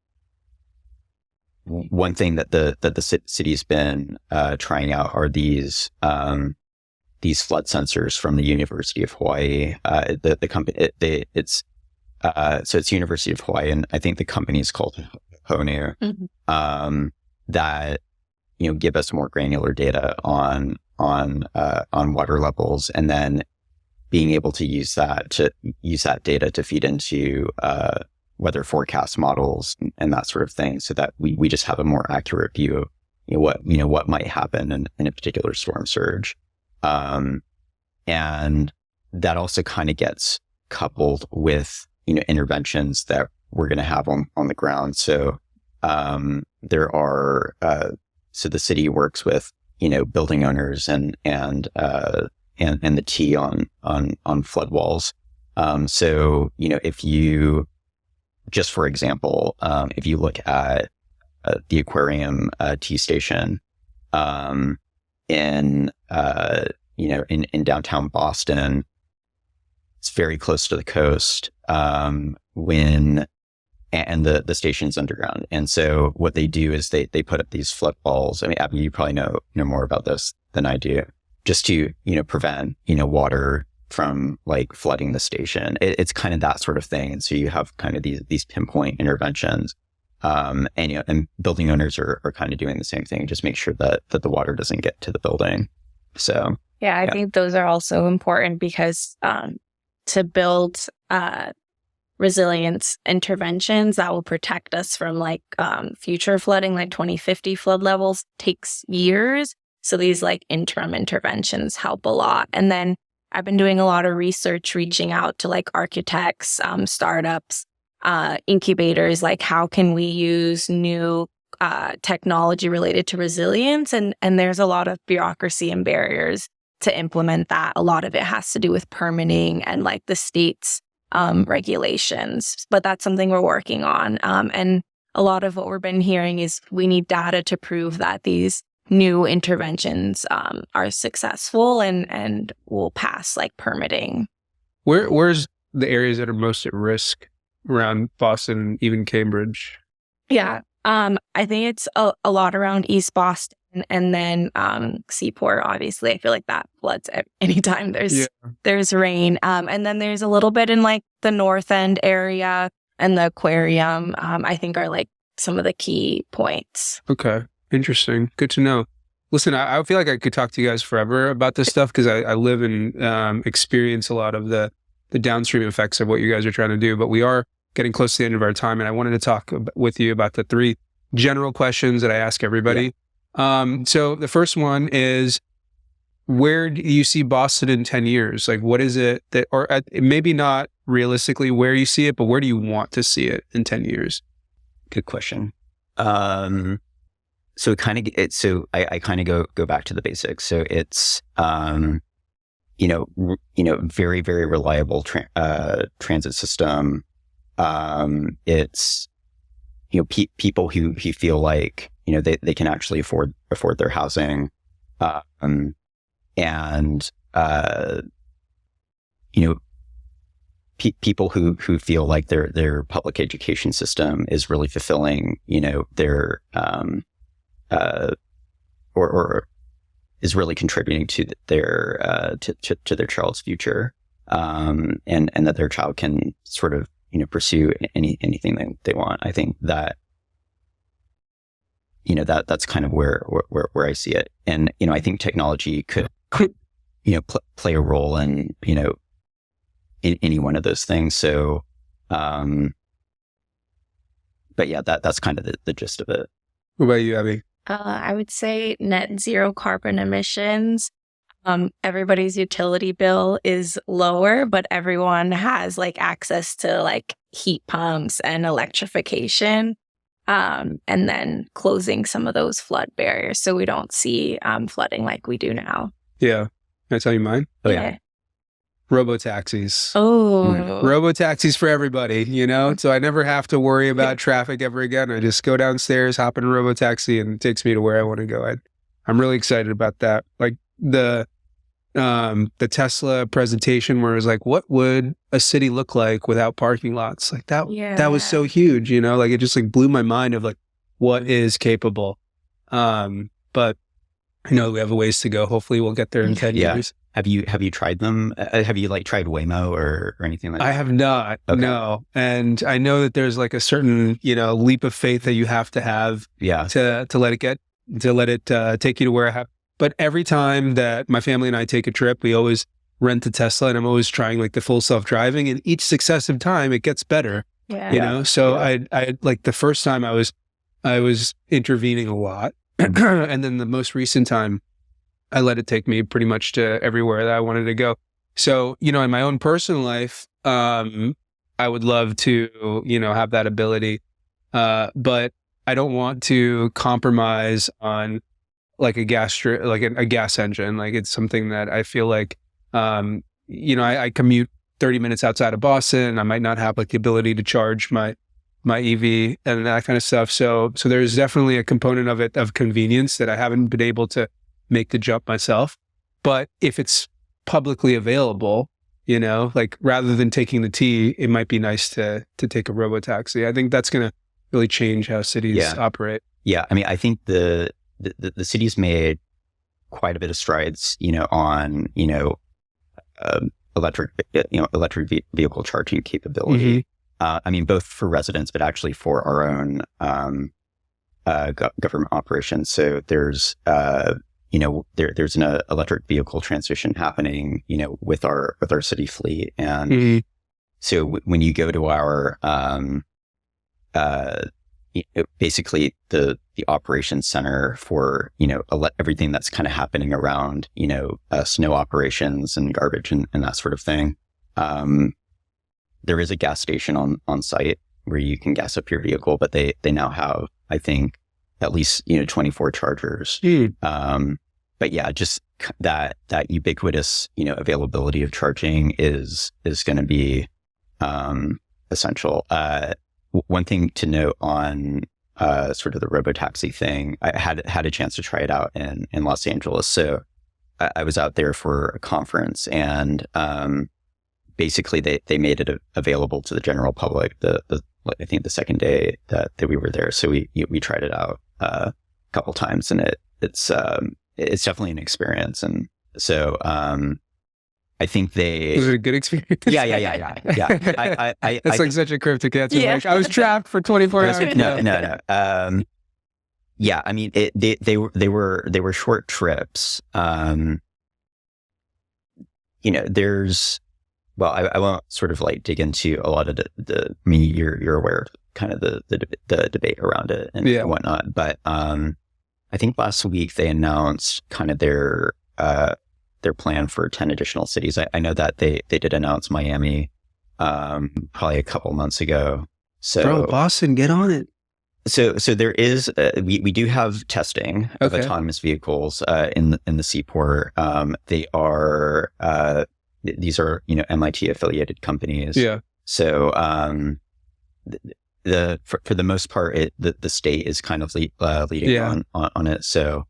one thing that the city's been trying out are these flood sensors from the University of Hawaii. The company so it's University of Hawaii, and I think the company is called Honu. That give us more granular data on water levels, and then being able to use that data to feed into weather forecast models and that sort of thing, so that we just have a more accurate view of what might happen in a particular storm surge. And that also kind of gets coupled with interventions that we're going to have on the ground. So there are so the city works with building owners and the T on flood walls. So if you, just for example, if you look at the aquarium T station in downtown Boston, it's very close to the coast. And the station's underground. And so what they do is they put up these flood walls. I mean, Abby, you probably know more about this than I do, just to, prevent, water from like flooding the station. It's kind of that sort of thing. And so you have kind of these pinpoint interventions. And building owners are kind of doing the same thing. Just make sure that the water doesn't get to the building. So yeah, I think those are also important because to build resilience interventions that will protect us from like future flooding, like 2050 flood levels, takes years. So these like interim interventions help a lot. And then I've been doing a lot of research, reaching out to like architects, startups, incubators, like how can we use new technology related to resilience? And there's a lot of bureaucracy and barriers to implement that. A lot of it has to do with permitting and like the state's regulations, but that's something we're working on. And a lot of what we've been hearing is we need data to prove that these new interventions are successful and will pass like permitting. Where's the areas that are most at risk around Boston, even Cambridge? Yeah, I think it's a lot around East Boston. And then Seaport, obviously, I feel like that floods anytime there's rain. And then there's a little bit in like the North End area and the aquarium, I think are like some of the key points. Okay. Interesting. Good to know. Listen, I feel like I could talk to you guys forever about this stuff because I live and experience a lot of the downstream effects of what you guys are trying to do. But we are getting close to the end of our time. And I wanted to talk with you about the 3 general questions that I ask everybody. Yeah. So the first one is, where do you see Boston in 10 years? Like, what is it that, or maybe not realistically where you see it, but where do you want to see it in 10 years? Good question. So I kind of go back to the basics. So it's, very, very reliable transit system. It's, people who feel like, they can actually afford their housing, people who feel like their public education system is really fulfilling, their or is really contributing to their to their child's future, and that their child can sort of pursue anything they want. I think that. That's kind of where I see it. And, I think technology could, play a role in, in any one of those things. So, but yeah, that's kind of the gist of it. What about you, Abby? I would say net zero carbon emissions. Everybody's utility bill is lower, but everyone has like access to like heat pumps and electrification. And then closing some of those flood barriers so we don't see flooding like we do now. Yeah. Can I tell you mine? Oh, yeah. Robo-taxis. Oh. Robo-taxis for everybody, So I never have to worry about traffic ever again. I just go downstairs, hop in a robo-taxi, and it takes me to where I want to go. I'm really excited about that. Like the Tesla presentation where it was like, what would a city look like without parking lots? Like that was so huge, like it just like blew my mind of like what is capable. But I know we have a ways to go. Hopefully we'll get there in 10 years. Have you tried them? Have you like tried Waymo or anything like that? I have not. Okay. No. And I know that there's like a certain, leap of faith that you have to have to let it take you to where I have. But every time that my family and I take a trip, we always rent a Tesla, and I'm always trying like the full self-driving, and each successive time it gets better. So I like the first time I was intervening a lot. And then the most recent time I let it take me pretty much to everywhere that I wanted to go. So, in my own personal life, I would love to, have that ability. But I don't want to compromise on like a gas engine. Like it's something that I feel like, I commute 30 minutes outside of Boston. I might not have like the ability to charge my EV and that kind of stuff. So there's definitely a component of it of convenience that I haven't been able to make the jump myself. But if it's publicly available, like rather than taking the T, it might be nice to take a robotaxi. I think that's going to really change how cities operate. Yeah. I mean, I think the city's made quite a bit of strides, on, electric vehicle charging capability. Mm-hmm. I mean, both for residents, but actually for our own government operations. So there's, there's an electric vehicle transition happening, with our city fleet, and so when you go to our, basically the operations center for everything that's kind of happening around snow operations and garbage and that sort of thing. There is a gas station on site where you can gas up your vehicle, but they now have, I think, at least 24 chargers. But yeah, just that ubiquitous availability of charging is going to be essential. One thing to note on sort of the robotaxi thing, I had a chance to try it out in Los Angeles. So I was out there for a conference, and basically they made it available to the general public I think the second day that we were there. So we tried it out a couple times, and it's definitely an experience. And so I think was it a good experience? Yeah. That's like such a cryptic answer. Yeah. Like, I was trapped for 24 hours. No. Yeah, I mean, they were short trips. There's, well, I won't sort of like dig into a lot of the I mean, you're aware of kind of the debate around it and whatnot. But I think last week they announced kind of their plan for 10 additional cities. I know that they did announce Miami probably a couple months ago. So, bro, Boston, get on it. So there is we do have testing of autonomous vehicles in the seaport. They are these are MIT affiliated companies. Yeah. So for the most part, the state is kind of leading on it. So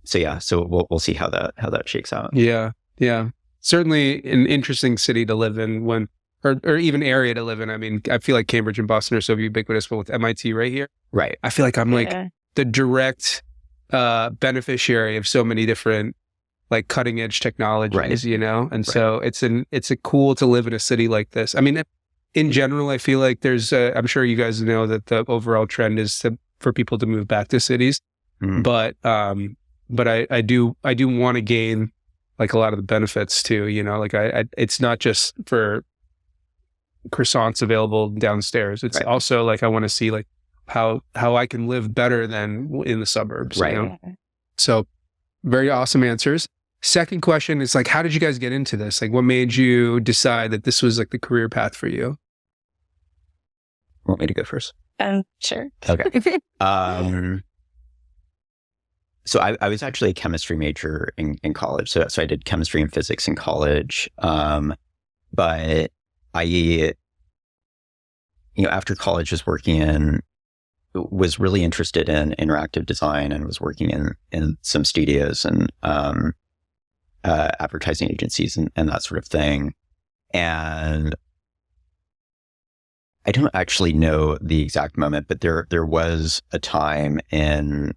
So we'll see how that shakes out. Yeah. Certainly an interesting city to live in or even area to live in. I mean, I feel like Cambridge and Boston are so ubiquitous, but with MIT right here, right? I feel like I'm like the direct beneficiary of so many different like cutting edge technologies, And so it's a cool to live in a city like this. I mean, in general, I feel like there's I'm sure you guys know that the overall trend is for people to move back to cities, but I do want to gain like a lot of the benefits too, like it's not just for croissants available downstairs. It's also like, I want to see like how I can live better than in the suburbs. Right. So very awesome answers. Second question is like, how did you guys get into this? Like what made you decide that this was like the career path for you? Want me to go first? Sure. Okay. So I was actually a chemistry major in college. So I did chemistry and physics in college. But I, after college was really interested in interactive design and was working in some studios. And advertising agencies and that sort of thing. And I don't actually know the exact moment, but there was a time in,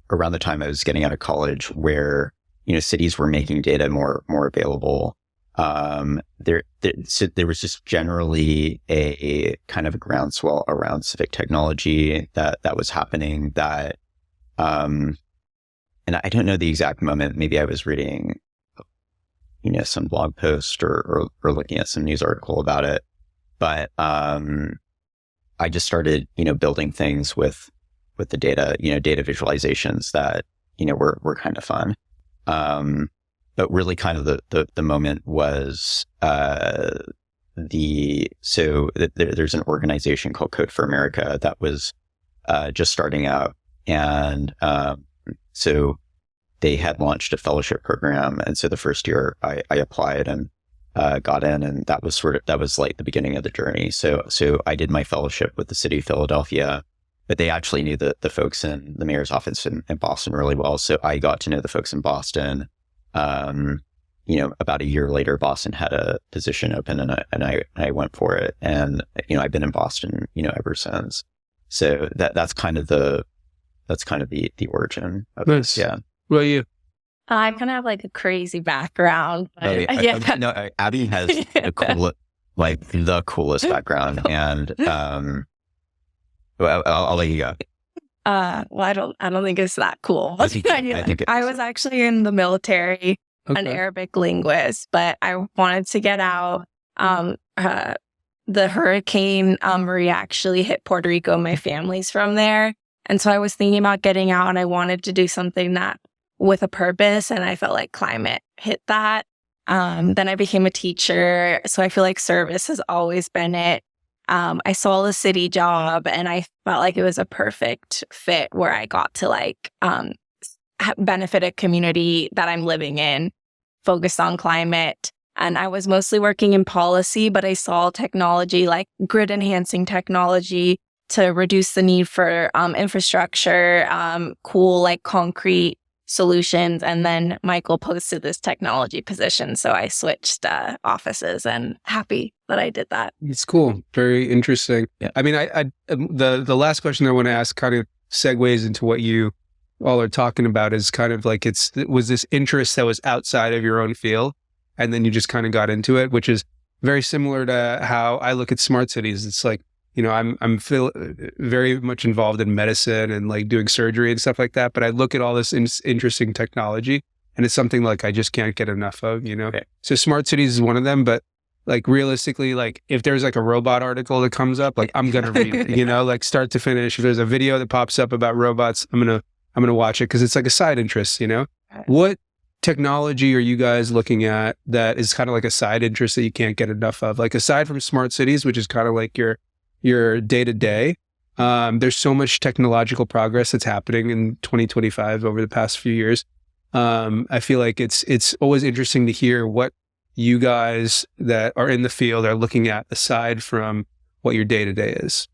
around the time I was getting out of college where, cities were making data more available. So there was just generally a kind of a groundswell around civic technology that was happening that, and I don't know the exact moment. Maybe I was reading, some blog post or looking at some news article about it. But I just started, building things with the data, data visualizations that, were kind of fun. But really kind of the moment was there's an organization called Code for America that was just starting out. And so they had launched a fellowship program. And so the first year I applied and got in, and that was like the beginning of the journey. So I did my fellowship with the city of Philadelphia, but they actually knew the folks in the mayor's office in Boston really well. So I got to know the folks in Boston. About a year later, Boston had a position open, and I went for it. And I've been in Boston, ever since. So that's kind of the origin of this. Yeah. What about you? I kind of have like a crazy background. But, Abby has the coolest background, and I'll let you go. Well, I don't think it's that cool. I was actually in the military, an Arabic linguist, but I wanted to get out. The Hurricane Maria actually hit Puerto Rico. My family's from there, and so I was thinking about getting out, and I wanted to do something that with a purpose, and I felt like climate hit that. Then I became a teacher, so I feel like service has always been it. I saw the city job, and I felt like it was a perfect fit where I got to benefit a community that I'm living in, focused on climate. And I was mostly working in policy, but I saw technology like grid enhancing technology to reduce the need for infrastructure, cool concrete solutions. And then Michael posted this technology position. So I switched offices, and happy that I did that. It's cool. Very interesting. Yeah. I mean, the last question I want to ask kind of segues into what you all are talking about, is kind of like was this interest that was outside of your own field, and then you just kind of got into it, which is very similar to how I look at smart cities. It's like, I'm very much involved in medicine and doing surgery and stuff like that. But I look at all this interesting technology, and it's something I just can't get enough of, Okay. So smart cities is one of them, but realistically, if there's a robot article that comes up, I'm going to read it, start to finish. If there's a video that pops up about robots, I'm going to watch it, because it's a side interest, What technology are you guys looking at that is kind of a side interest that you can't get enough of? Aside from smart cities, which is kind of your day-to-day, there's so much technological progress that's happening in 2025 over the past few years. I feel like it's always interesting to hear what you guys that are in the field are looking at aside from what your day-to-day is.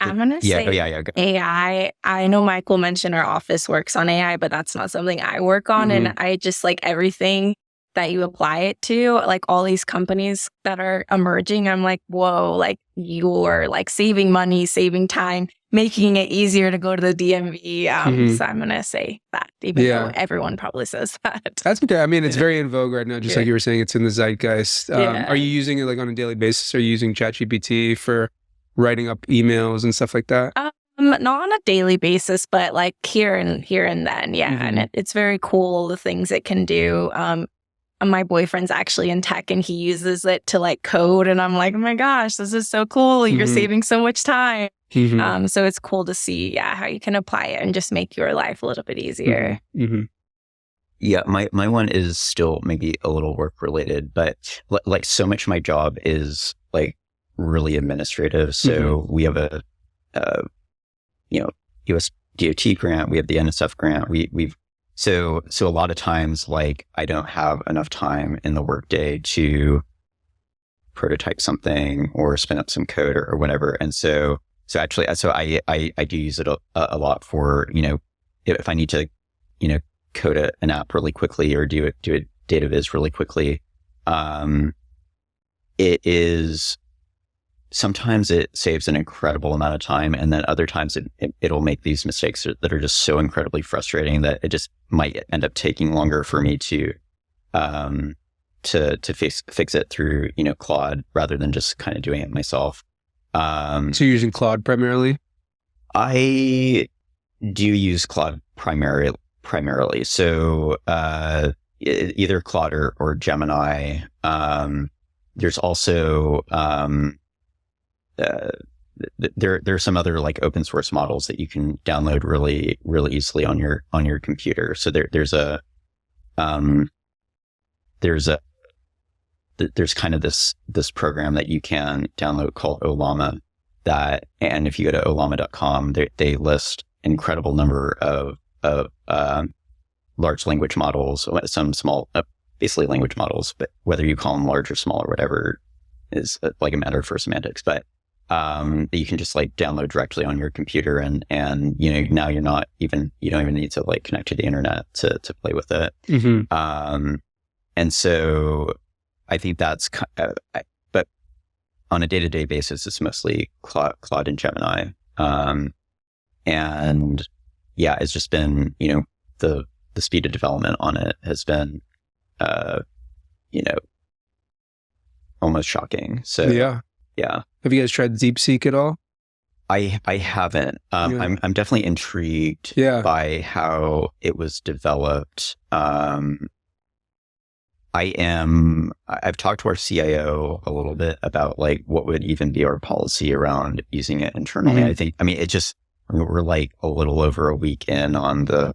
I'm going to say AI. I know Michael mentioned our office works on AI, but that's not something I work on. Mm-hmm. And I just everything that you apply it to, all these companies that are emerging, I'm whoa, you're saving money, saving time, making it easier to go to the DMV. So I'm going to say that, even though everyone probably says that. That's okay. I mean, it's very in vogue right now, just like you were saying, it's in the zeitgeist. Are you using it on a daily basis? Are you using ChatGPT for writing up emails and stuff like that? Not on a daily basis, but here and then. Yeah. Mm-hmm. And it's very cool, the things it can do. My boyfriend's actually in tech, and he uses it to code. And I'm oh my gosh, this is so cool. You're saving so much time. Mm-hmm. So it's cool to see, how you can apply it and just make your life a little bit easier. Mm-hmm. Yeah, my one is still maybe a little work related, but so much of my job is really administrative. So we have a US DOT grant, we have the NSF grant. So a lot of times, I don't have enough time in the workday to prototype something or spin up some code or whatever. And so I do use it a lot for, if I need to, code an app really quickly or do a data viz really quickly. Sometimes it saves an incredible amount of time, and then other times it'll make these mistakes that are just so incredibly frustrating that it just might end up taking longer for me to fix it through, Claude rather than just kind of doing it myself. So you're using Claude primarily? I do use Claude primarily. So either Claude or Gemini. There's also there's some other like open source models that you can download really easily on your computer. So there's kind of this program that you can download called Ollama, and if you go to ollama.com, they list an incredible number of large language models, some small, basically language models, but whether you call them large or small or whatever is like a matter for semantics, but you can just like download directly on your computer, and now you don't even need to like connect to the internet to play with it. Mm-hmm. And so I think that's, but on a day-to-day basis, it's mostly Claude and Gemini. And yeah, it's just been, the speed of development on it has been, almost shocking. So yeah. Have you guys tried DeepSeek at all? I haven't. I'm definitely intrigued by how it was developed. I've talked to our CIO a little bit about like what would even be our policy around using it internally. Mm-hmm. We're like a little over a week in on the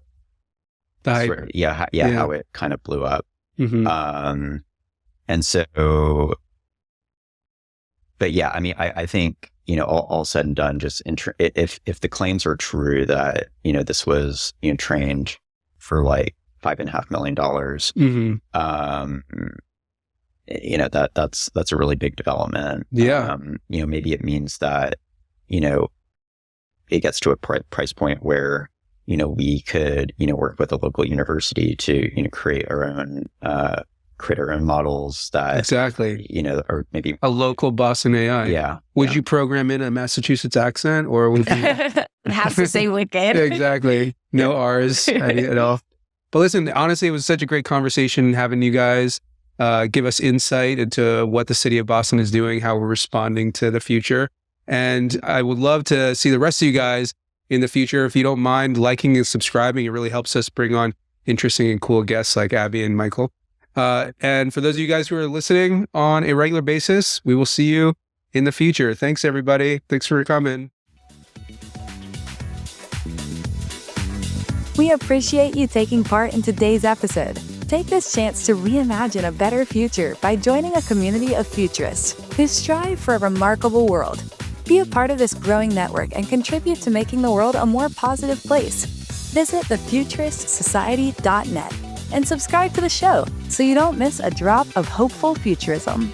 hype. How it kind of blew up. Mm-hmm. And so, but yeah, I think, all said and done, just if the claims are true that, this was, trained for like $5.5 million, that's a really big development. Yeah. Maybe it means that, it gets to a price point where, we could, work with a local university to, create our own models that exactly, or maybe a local Boston AI. Yeah. Would you program in a Massachusetts accent, or would you have to say wicked? Exactly. No R's at all. But listen, honestly, it was such a great conversation having you guys give us insight into what the city of Boston is doing, how we're responding to the future. And I would love to see the rest of you guys in the future. If you don't mind liking and subscribing, it really helps us bring on interesting and cool guests like Abby and Michael. And for those of you guys who are listening on a regular basis, we will see you in the future. Thanks, everybody. Thanks for coming. We appreciate you taking part in today's episode. Take this chance to reimagine a better future by joining a community of futurists who strive for a remarkable world. Be a part of this growing network and contribute to making the world a more positive place. Visit thefuturistsociety.net and subscribe to the show so you don't miss a drop of hopeful futurism.